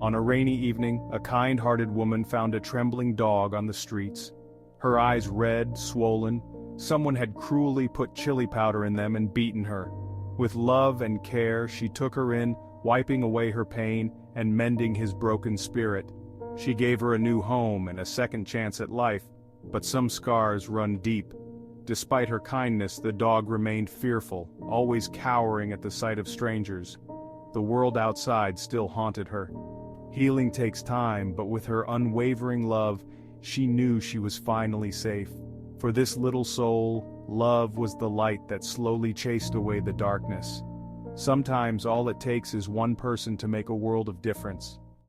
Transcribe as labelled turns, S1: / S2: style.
S1: On a rainy evening, a kind-hearted woman found a trembling dog on the streets. Her eyes red, swollen. Someone had cruelly put chili powder in them and beaten her. With love and care, she took her in, wiping away her pain and mending his broken spirit. She gave her a new home and a second chance at life, but some scars run deep. Despite her kindness, the dog remained fearful, always cowering at the sight of strangers. The world outside still haunted her. Healing takes time, but with her unwavering love, she knew she was finally safe. For this little soul, love was the light that slowly chased away the darkness. Sometimes all it takes is one person to make a world of difference.